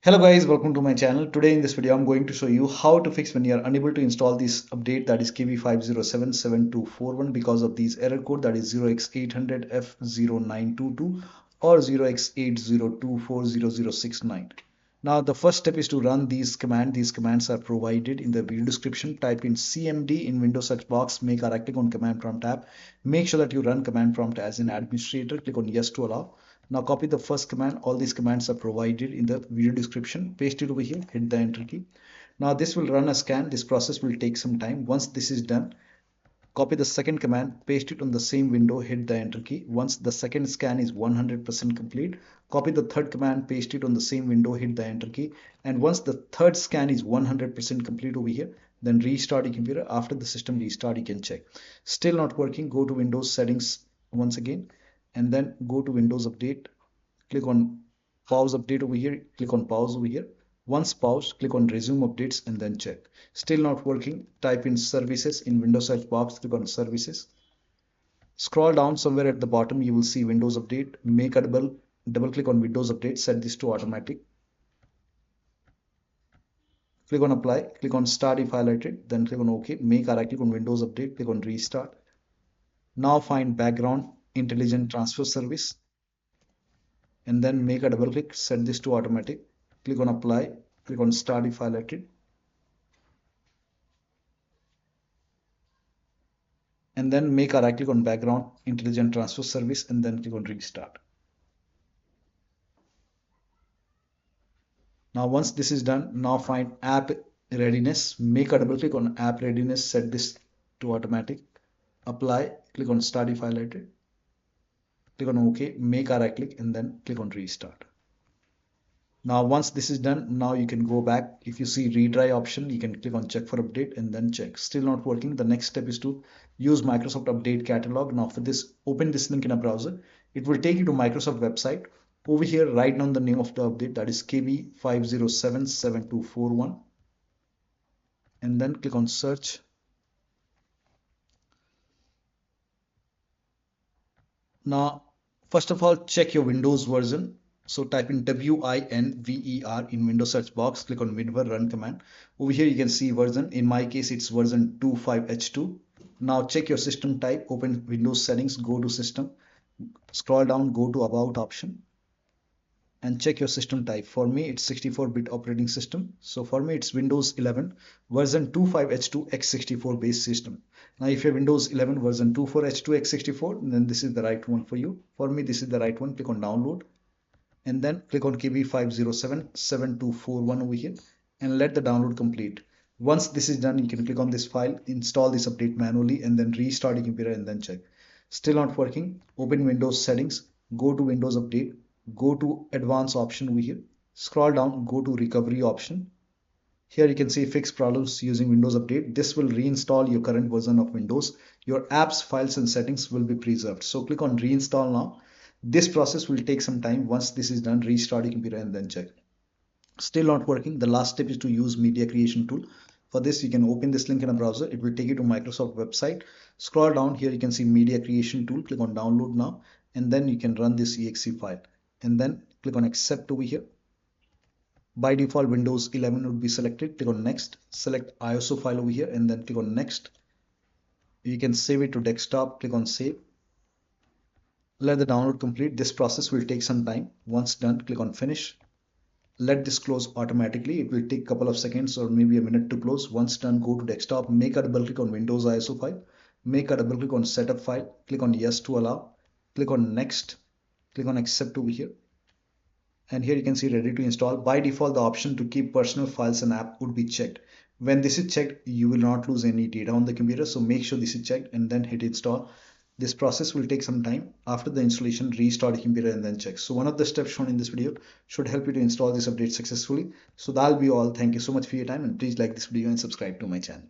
Hello guys, welcome to my channel. Today in this video I'm going to show you how to fix when you are unable to install this update, that is KB5077241, because of these error code, that is 0x800f0922 or 0x80240069. Now the first step is to run these commands. These commands are provided in the video description. Type in cmd in Windows search box, make a right click on command prompt tab. Make sure that you run command prompt as an administrator. Click on yes to allow. Now copy the first command. All these commands are provided in the video description. Paste it over here, hit the enter key. Now this will run a scan. This process will take some time. Once this is done, copy the second command, paste it on the same window, hit the enter key. Once the second scan is 100% complete, copy the third command, paste it on the same window, hit the enter key. And once the third scan is 100% complete over here, then restart your computer. After the system restart, you can check. Still not working, go to Windows settings once again, and then go to Windows Update. Click on pause update over here, click on pause over here. Once paused, click on resume updates and then check. Still not working, type in services in Windows search box, click on services. Scroll down somewhere at the bottom, you will see Windows Update. Make a double click on Windows Update, set this to automatic. Click on apply, click on start if highlighted, then click on OK. Make a right click on Windows Update, click on restart. Now find background intelligent transfer service and then make a double click, set this to automatic. Click on apply, click on start if highlighted, and then make a right click on background intelligent transfer service and then click on restart. Now once this is done, now find app readiness, make a double click on app readiness, set this to automatic, apply, click on start if highlighted, click on OK, make a right click and then click on restart. Now once this is done, now you can go back. If you see retry option, you can click on check for update and then check. Still not working. The next step is to use Microsoft Update Catalog. Now for this, open this link in a browser. It will take you to Microsoft website. Over here, write down the name of the update, that is KB5077241, and then click on search. Now first of all, check your Windows version. So type in WINVER in Windows search box, click on WinVer run command. Over here you can see version. In my case it's version 25H2. Now check your system type, open Windows settings, go to system, scroll down, go to about option and check your system type. For me it's 64-bit operating system. So for me it's Windows 11 version 25H2 x64 based system. Now if you have Windows 11 version 24H2 x64, then this is the right one for you. For me this is the right one. Click on download and then click on KB5077241 over here and let the download complete. Once this is done, you can click on this file, install this update manually and then restart your computer and then check. Still not working, open Windows settings, go to Windows Update, go to advanced option over here, scroll down, go to recovery option. Here you can see fix problems using Windows Update. This will reinstall your current version of Windows. Your apps, files and settings will be preserved. So click on reinstall now. This process will take some time. Once this is done, restart your computer and then check. Still not working. The last step is to use media creation tool. For this, you can open this link in a browser. It will take you to Microsoft website. Scroll down here, you can see media creation tool. Click on download now, and then you can run this exe file. And then click on accept over here. By default, Windows 11 would be selected. Click on next. Select ISO file over here, and then click on next. You can save it to desktop. Click on save. Let the download complete. This process will take some time. Once done, click on finish. Let this close automatically. It will take a couple of seconds or maybe a minute to close. Once done, go to desktop, make a double click on Windows ISO file, make a double click on setup file, click on yes to allow, click on next, click on accept over here. And here you can see ready to install. By default, the option to keep personal files and app would be checked. When this is checked, you will not lose any data on the computer. So make sure this is checked and then hit install. This process will take some time. After the installation, restart your computer and then check. So one of the steps shown in this video should help you to install this update successfully. So that'll be all. Thank you so much for your time and please like this video and subscribe to my channel.